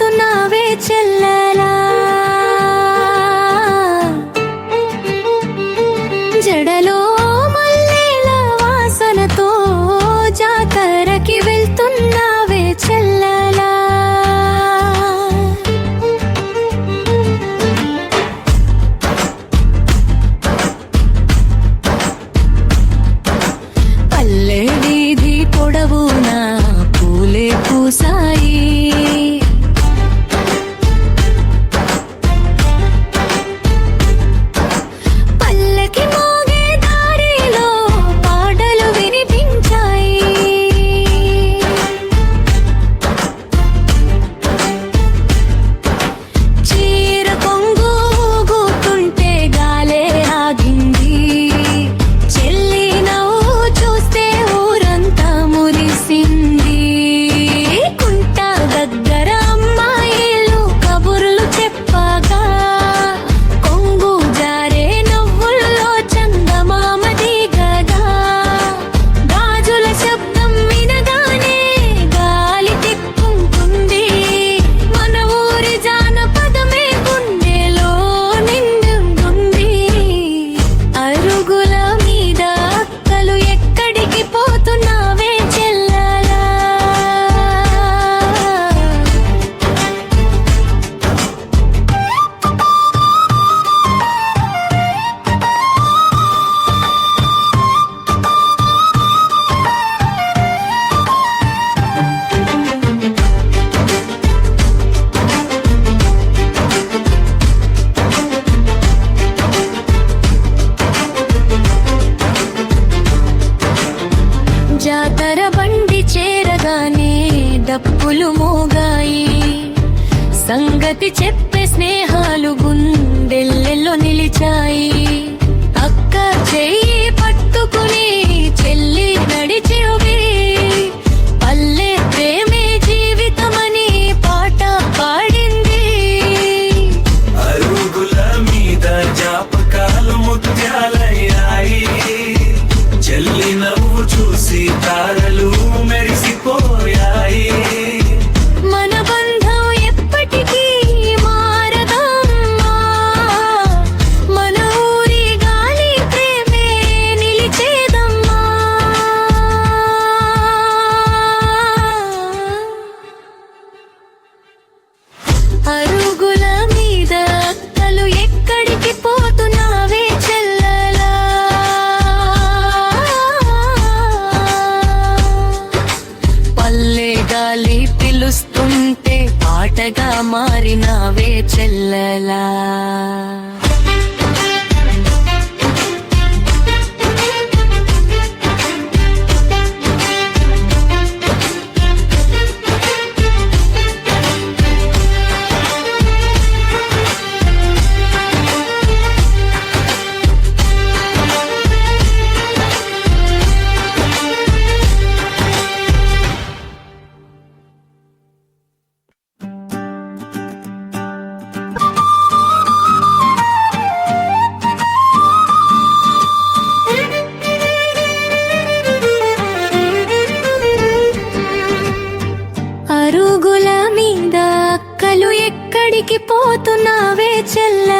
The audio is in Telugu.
పోతున్నావే చెల్లెలా జడలో మల్లెల వాసనతో జాతరకి వెళ్తున్నావే చెల్లెలా పల్లె వీధి పొడవునా పూలే పూసాయి పల్లకి మోగే దారిలో పాటలు వినిపించాయి చీర కొంగు ఊగుతుంటే గాలే ఆగింది చెల్లి నవ్వు చూస్తే ఊరంతా మురిసింది కుంట దగ్గర అమ్మాయిలు కబుర్లు చెప్పగా కొంగు జారే నవ్వుల్లో చందమామ దిగగా గాజుల శబ్దం వినగానే గాలి తిప్పుకుంటుంది మన ఊరి జానపదమే గుండెలో నిండుంటుంది అరుగుల మీద అక్కలు ఎక్కడికి పోతున్నావే చెల్లెలా జాతర బండి చేరగానే డప్పులు మోగాయి సంగతి చెప్పే స్నేహాలు గుండెల్లో నిలిచాయి అక్క చెయ్యి పట్టుకుని చెల్లి నడిచేవి పల్లె ప్రేమే జీవితమని పాట పాడింది అరుగుల మీద జాపకాలు ముత్యాలయ్యాయి చెల్లి నవ్వు చూసి తారలు మెరిసిపోయాయి మన బంధం ఎప్పటికీ మారదమ్మా మన ఊరి గాలి ప్రేమే నిలిచేదమ్మా అరుగుల మీద అక్కలు ఎక్కడికి పోతున్నావే చెల్లెలా పల్లె గాలి పిలుస్తుంటే పాటగా మారినావే చెల్లెలా అరుగుల మీద అక్కలు ఎక్కడికి పోతున్నావే చెల్లె